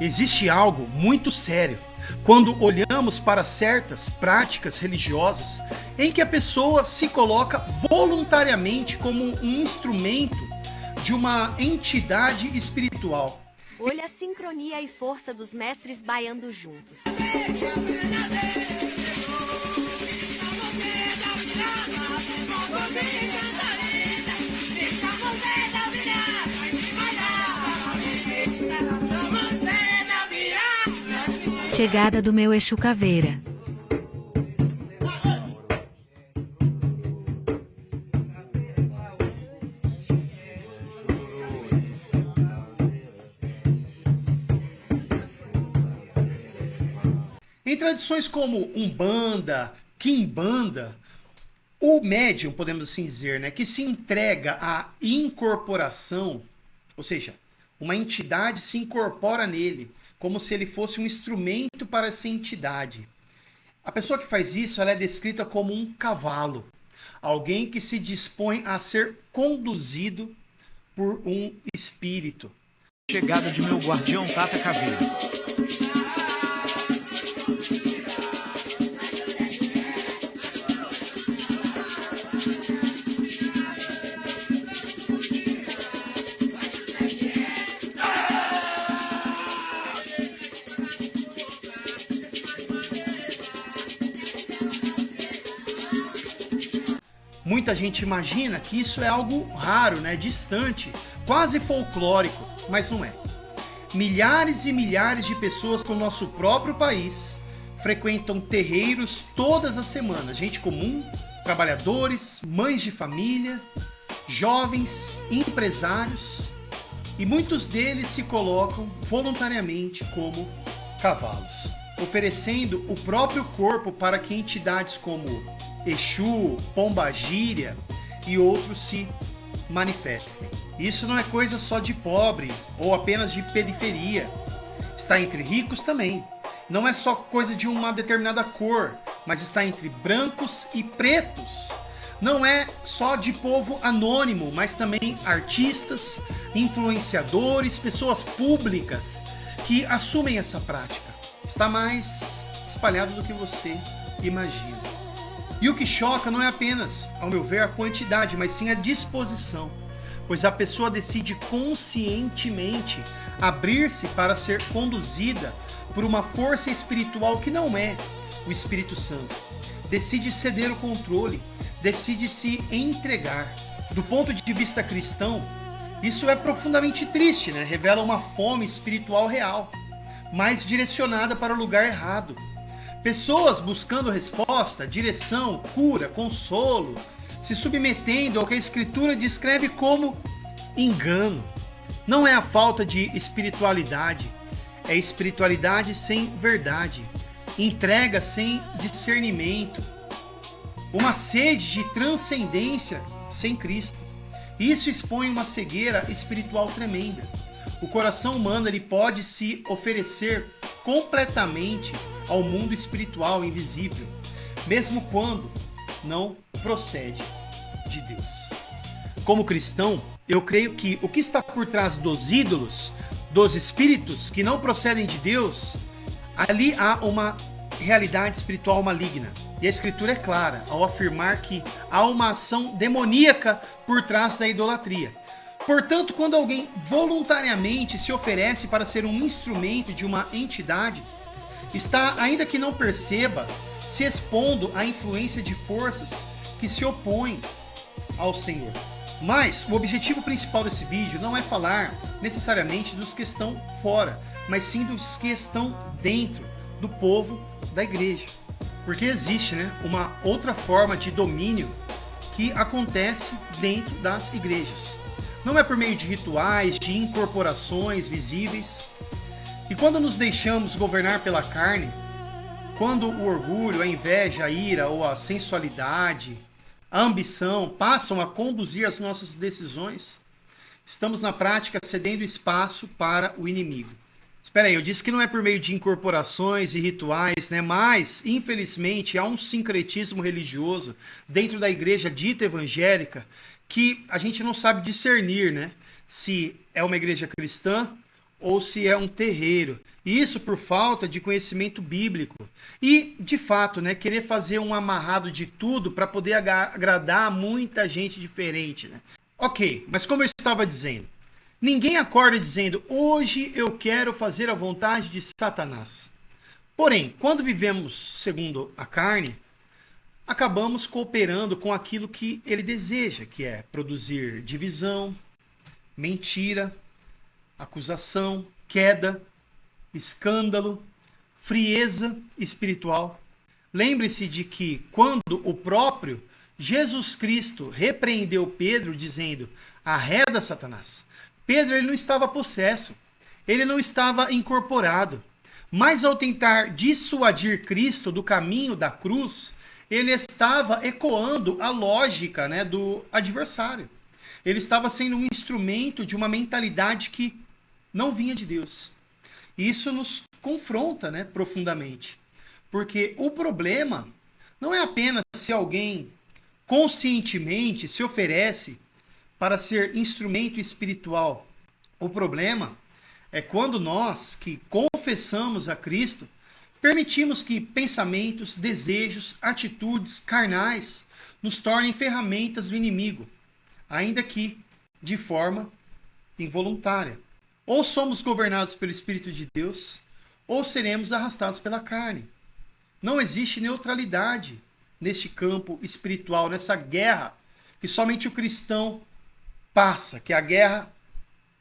Existe algo muito sério quando olhamos para certas práticas religiosas em que a pessoa se coloca voluntariamente como um instrumento de uma entidade espiritual. Olha a sincronia e força dos mestres baiando juntos. Chegada do meu Exu Caveira. Em tradições como Umbanda, Quimbanda, o médium, podemos assim dizer, né, que se entrega à incorporação, ou seja, uma entidade se incorpora nele, como se ele fosse um instrumento para essa entidade. A pessoa que faz isso, ela é descrita como um cavalo, alguém que se dispõe a ser conduzido por um espírito. Chegada de meu guardião Tata Caveira. Muita gente imagina que isso é algo raro, né, distante, quase folclórico, mas não é. Milhares e milhares de pessoas do nosso próprio país frequentam terreiros todas as semanas. Gente comum, trabalhadores, mães de família, jovens, empresários, e muitos deles se colocam voluntariamente como cavalos, oferecendo o próprio corpo para que entidades como Exu, Pombagira e outros se manifestem. Isso não é coisa só de pobre ou apenas de periferia. Está entre ricos também. Não é só coisa de uma determinada cor, mas está entre brancos e pretos. Não é só de povo anônimo, mas também artistas, influenciadores, pessoas públicas que assumem essa prática. Está mais espalhado do que você imagina. E o que choca não é apenas, ao meu ver, a quantidade, mas sim a disposição, pois a pessoa decide conscientemente abrir-se para ser conduzida por uma força espiritual que não é o Espírito Santo. Decide ceder o controle, decide se entregar. Do ponto de vista cristão, isso é profundamente triste, né? Revela uma fome espiritual real, mas direcionada para o lugar errado. Pessoas buscando resposta, direção, cura, consolo, se submetendo ao que a Escritura descreve como engano. Não é a falta de espiritualidade, é espiritualidade sem verdade, entrega sem discernimento, uma sede de transcendência sem Cristo. Isso expõe uma cegueira espiritual tremenda. O coração humano ele pode se oferecer completamente ao mundo espiritual invisível, mesmo quando não procede de Deus. Como cristão, eu creio que o que está por trás dos ídolos, dos espíritos que não procedem de Deus, ali há uma realidade espiritual maligna. E a Escritura é clara ao afirmar que há uma ação demoníaca por trás da idolatria. Portanto, quando alguém voluntariamente se oferece para ser um instrumento de uma entidade, está, ainda que não perceba, se expondo à influência de forças que se opõem ao Senhor. Mas o objetivo principal desse vídeo não é falar necessariamente dos que estão fora, mas sim dos que estão dentro do povo da igreja. Porque existe, né, uma outra forma de domínio que acontece dentro das igrejas. Não é por meio de rituais, de incorporações visíveis. E quando nos deixamos governar pela carne, quando o orgulho, a inveja, a ira ou a sensualidade, a ambição passam a conduzir as nossas decisões, estamos na prática cedendo espaço para o inimigo. Espera aí, eu disse que não é por meio de incorporações e rituais, né? Mas, infelizmente, há um sincretismo religioso dentro da igreja dita evangélica que a gente não sabe discernir, né? Se é uma igreja cristã ou se é um terreiro. Isso por falta de conhecimento bíblico. E, de fato, né, querer fazer um amarrado de tudo para poder agradar muita gente diferente. Né? Ok, mas como eu estava dizendo, ninguém acorda dizendo, hoje eu quero fazer a vontade de Satanás. Porém, quando vivemos segundo a carne, acabamos cooperando com aquilo que ele deseja, que é produzir divisão, mentira, acusação, queda, escândalo, frieza espiritual. Lembre-se de que quando o próprio Jesus Cristo repreendeu Pedro dizendo, arreda Satanás, Pedro ele não estava possesso, ele não estava incorporado, mas ao tentar dissuadir Cristo do caminho da cruz, ele estava ecoando a lógica, né, do adversário. Ele estava sendo um instrumento de uma mentalidade que não vinha de Deus. Isso nos confronta, né, profundamente. Porque o problema não é apenas se alguém conscientemente se oferece para ser instrumento espiritual. O problema é quando nós, que confessamos a Cristo, permitimos que pensamentos, desejos, atitudes carnais nos tornem ferramentas do inimigo, ainda que de forma involuntária. Ou somos governados pelo Espírito de Deus, ou seremos arrastados pela carne. Não existe neutralidade neste campo espiritual, nessa guerra que somente o cristão passa, que é a guerra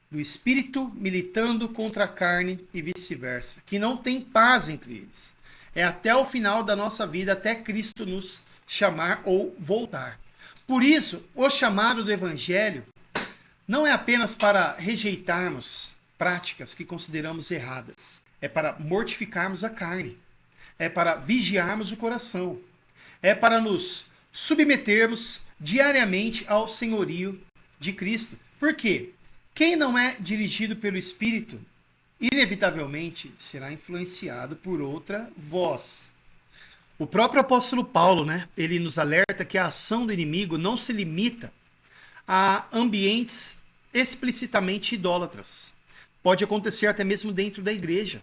do espírito militando contra a carne e vice-versa, que não tem paz entre eles. É até o final da nossa vida, até Cristo nos chamar ou voltar. Por isso, o chamado do Evangelho não é apenas para rejeitarmos práticas que consideramos erradas. É para mortificarmos a carne. É para vigiarmos o coração. É para nos submetermos diariamente ao senhorio de Cristo. Por quê? Quem não é dirigido pelo Espírito, inevitavelmente será influenciado por outra voz. O próprio apóstolo Paulo, né, ele nos alerta que a ação do inimigo não se limita a ambientes explicitamente idólatras. Pode acontecer até mesmo dentro da igreja,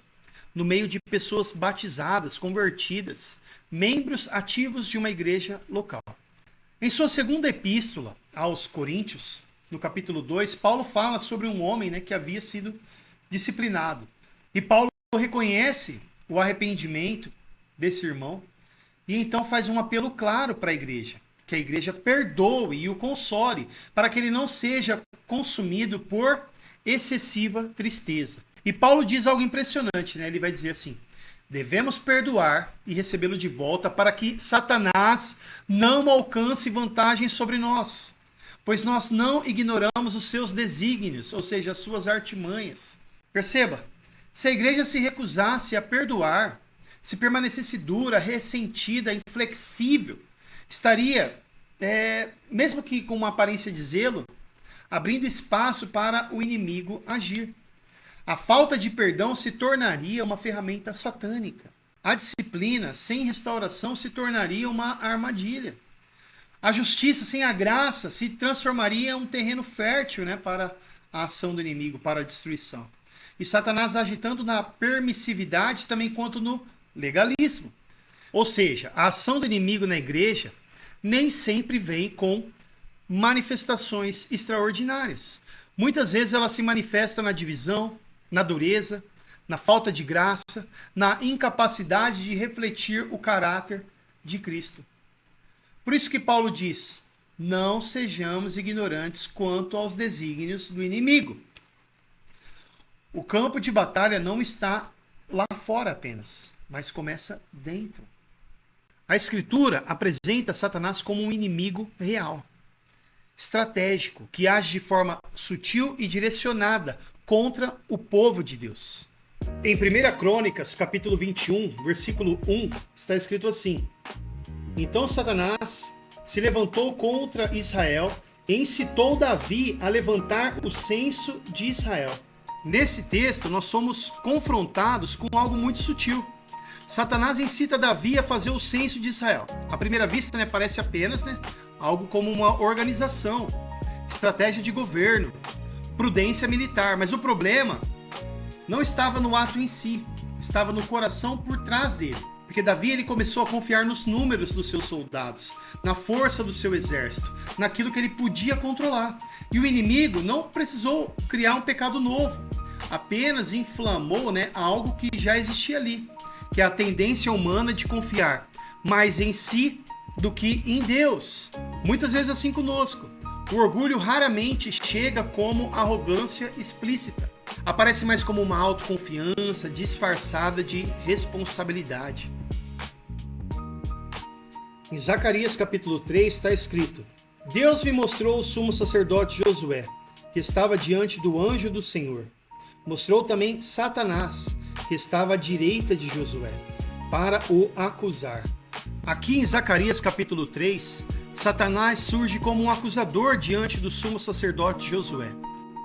no meio de pessoas batizadas, convertidas, membros ativos de uma igreja local. Em sua segunda epístola aos Coríntios, no capítulo 2, Paulo fala sobre um homem, né, que havia sido disciplinado. E Paulo reconhece o arrependimento desse irmão e então faz um apelo claro para a igreja, que a igreja perdoe e o console, para que ele não seja consumido por excessiva tristeza. E Paulo diz algo impressionante, né? Ele vai dizer assim, devemos perdoar e recebê-lo de volta para que Satanás não alcance vantagem sobre nós, pois nós não ignoramos os seus desígnios, ou seja, as suas artimanhas. Perceba, se a igreja se recusasse a perdoar, se permanecesse dura, ressentida, inflexível, estaria, mesmo que com uma aparência de zelo, abrindo espaço para o inimigo agir. A falta de perdão se tornaria uma ferramenta satânica. A disciplina sem restauração se tornaria uma armadilha. A justiça sem a graça se transformaria em um terreno fértil, né, para a ação do inimigo, para a destruição. E Satanás age tanto na permissividade também quanto no legalismo. Ou seja, a ação do inimigo na igreja nem sempre vem com manifestações extraordinárias. Muitas vezes ela se manifesta na divisão, na dureza, na falta de graça, na incapacidade de refletir o caráter de Cristo. Por isso que Paulo diz, não sejamos ignorantes quanto aos desígnios do inimigo. O campo de batalha não está lá fora apenas, mas começa dentro. A Escritura apresenta Satanás como um inimigo real, estratégico, que age de forma sutil e direcionada contra o povo de Deus. Em 1 Crônicas, capítulo 21, versículo 1, está escrito assim, então Satanás se levantou contra Israel e incitou Davi a levantar o censo de Israel. Nesse texto, nós somos confrontados com algo muito sutil. Satanás incita Davi a fazer o censo de Israel. À primeira vista, né, parece apenas, né, algo como uma organização, estratégia de governo, prudência militar. Mas o problema não estava no ato em si, estava no coração por trás dele. Porque Davi ele começou a confiar nos números dos seus soldados, na força do seu exército, naquilo que ele podia controlar. E o inimigo não precisou criar um pecado novo, apenas inflamou, algo que já existia ali, que é a tendência humana de confiar mais em si do que em Deus. Muitas vezes assim conosco. O orgulho raramente chega como arrogância explícita. Aparece mais como uma autoconfiança disfarçada de responsabilidade. Em Zacarias capítulo 3 está escrito: Deus me mostrou o sumo sacerdote Josué, que estava diante do anjo do Senhor. Mostrou também Satanás, que estava à direita de Josué, para o acusar. Aqui em Zacarias capítulo 3, Satanás surge como um acusador diante do sumo sacerdote Josué.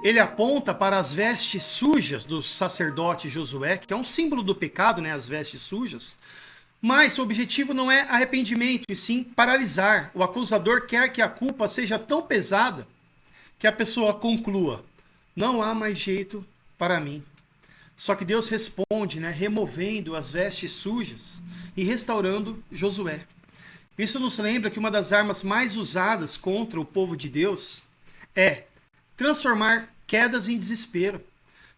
Ele aponta para as vestes sujas do sacerdote Josué, que é um símbolo do pecado, as vestes sujas. Mas o objetivo não é arrependimento, e sim paralisar. O acusador quer que a culpa seja tão pesada que a pessoa conclua: não há mais jeito para mim. Só que Deus responde, removendo as vestes sujas e restaurando Josué. Isso nos lembra que uma das armas mais usadas contra o povo de Deus é transformar quedas em desespero,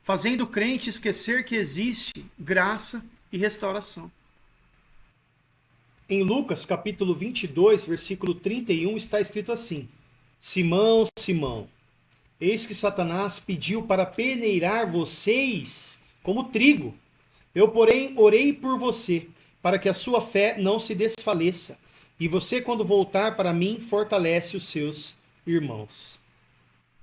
fazendo o crente esquecer que existe graça e restauração. Em Lucas capítulo 22, versículo 31, está escrito assim: Simão, Simão, eis que Satanás pediu para peneirar vocês como trigo. Eu, porém, orei por você, para que a sua fé não se desfaleça. E você, quando voltar para mim, fortalece os seus irmãos.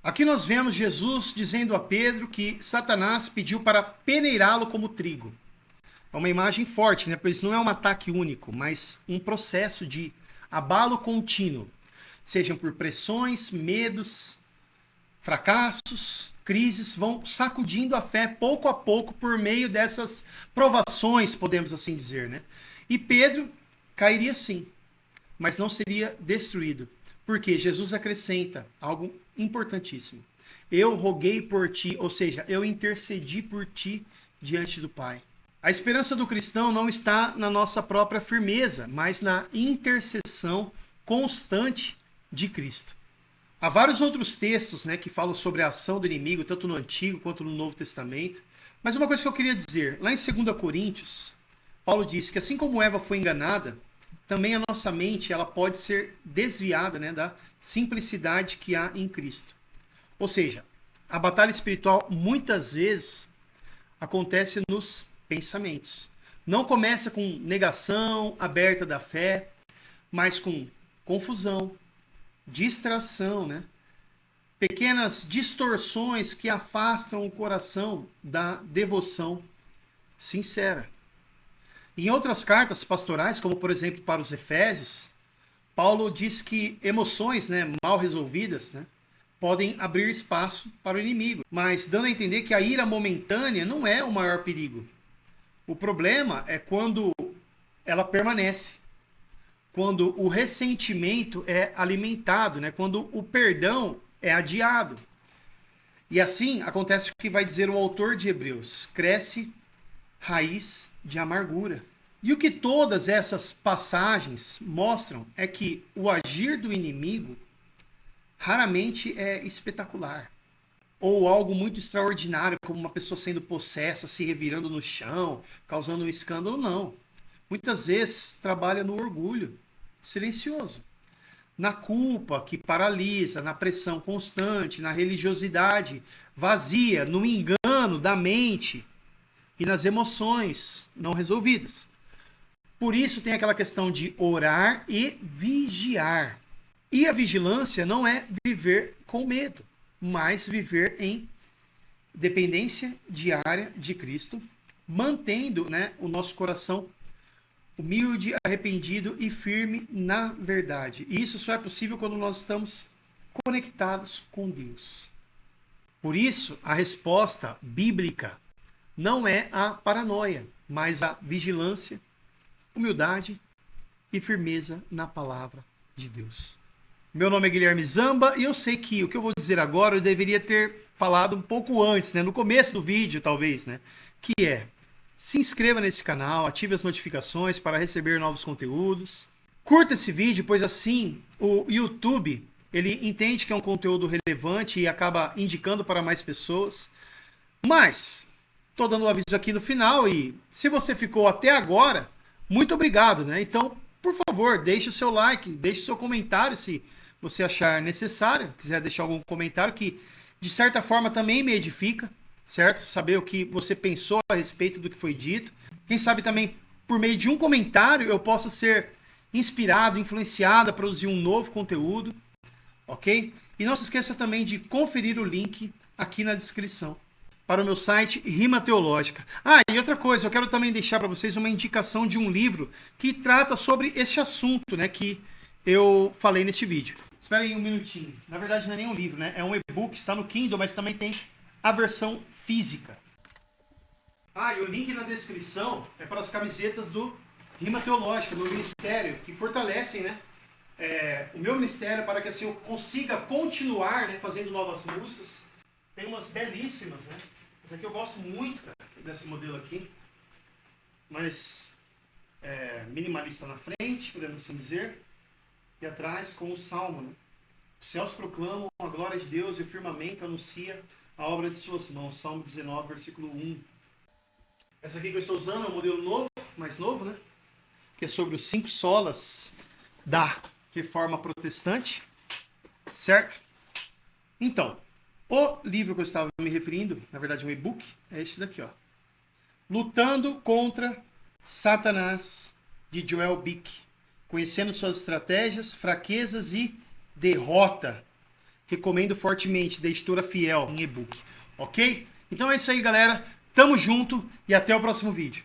Aqui nós vemos Jesus dizendo a Pedro que Satanás pediu para peneirá-lo como trigo. É uma imagem forte, pois não é um ataque único, mas um processo de abalo contínuo. Sejam por pressões, medos, fracassos, crises, vão sacudindo a fé pouco a pouco por meio dessas provações, podemos assim dizer. E Pedro cairia sim, mas não seria destruído. Porque Jesus acrescenta algo importantíssimo. Eu roguei por ti, ou seja, eu intercedi por ti diante do Pai. A esperança do cristão não está na nossa própria firmeza, mas na intercessão constante de Cristo. Há vários outros textos que falam sobre a ação do inimigo, tanto no Antigo quanto no Novo Testamento. Mas uma coisa que eu queria dizer, lá em 2 Coríntios, Paulo diz que assim como Eva foi enganada, também a nossa mente ela pode ser desviada da simplicidade que há em Cristo. Ou seja, a batalha espiritual muitas vezes acontece nos pensamentos. Não começa com negação aberta da fé, mas com confusão, distração, pequenas distorções que afastam o coração da devoção sincera. Em outras cartas pastorais, como por exemplo para os Efésios, Paulo diz que emoções mal resolvidas podem abrir espaço para o inimigo, mas dando a entender que a ira momentânea não é o maior perigo. O problema é quando ela permanece, quando o ressentimento é alimentado, quando o perdão é adiado. E assim acontece o que vai dizer o autor de Hebreus: cresce raiz de amargura. E o que todas essas passagens mostram é que o agir do inimigo raramente é espetacular. Ou algo muito extraordinário, como uma pessoa sendo possessa, se revirando no chão, causando um escândalo, não. Muitas vezes trabalha no orgulho silencioso, na culpa que paralisa, na pressão constante, na religiosidade vazia, no engano da mente e nas emoções não resolvidas. Por isso tem aquela questão de orar e vigiar. E a vigilância não é viver com medo, mas viver em dependência diária de Cristo, mantendo o nosso coração humilde, arrependido e firme na verdade. E isso só é possível quando nós estamos conectados com Deus. Por isso, a resposta bíblica não é a paranoia, mas a vigilância, humildade e firmeza na palavra de Deus. Meu nome é Guilherme Zamba e eu sei que o que eu vou dizer agora eu deveria ter falado um pouco antes, né? No começo do vídeo, talvez, né? Que é, se inscreva nesse canal, ative as notificações para receber novos conteúdos. Curta esse vídeo, pois assim o YouTube, ele entende que é um conteúdo relevante e acaba indicando para mais pessoas. Mas, tô dando o aviso aqui no final e se você ficou até agora, muito obrigado, né? Então, por favor, deixe o seu like, deixe o seu comentário se você achar necessário. Quiser deixar algum comentário que, de certa forma, também me edifica, certo? Saber o que você pensou a respeito do que foi dito. Quem sabe também, por meio de um comentário, eu possa ser inspirado, influenciado a produzir um novo conteúdo, ok? E não se esqueça também de conferir o link aqui na descrição para o meu site Rima Teológica. Ah, e outra coisa, eu quero também deixar para vocês uma indicação de um livro que trata sobre esse assunto, né, que eu falei neste vídeo. Espera aí um minutinho. Na verdade não é nem um livro, né? É um e-book, está no Kindle, mas também tem a versão física. Ah, e o link na descrição é para as camisetas do Rima Teológica, meu ministério, que fortalecem, né, o meu ministério para que assim eu consiga continuar, né, fazendo novas músicas. Tem umas belíssimas, né? Essa aqui eu gosto muito, cara, desse modelo aqui. Mas minimalista na frente, podemos assim dizer. E atrás com o salmo, né? Os céus proclamam a glória de Deus e o firmamento anuncia a obra de suas mãos. Salmo 19, versículo 1. Essa aqui que eu estou usando é um modelo novo, mais novo, né? Que é sobre os 5 solas da Reforma Protestante, certo? Então, o livro que eu estava me referindo, na verdade um e-book, é este daqui, ó. Lutando contra Satanás, de Joel Bick. Conhecendo suas estratégias, fraquezas e derrota. Recomendo fortemente, da editora Fiel, em e-book. Ok? Então é isso aí, galera. Tamo junto e até o próximo vídeo.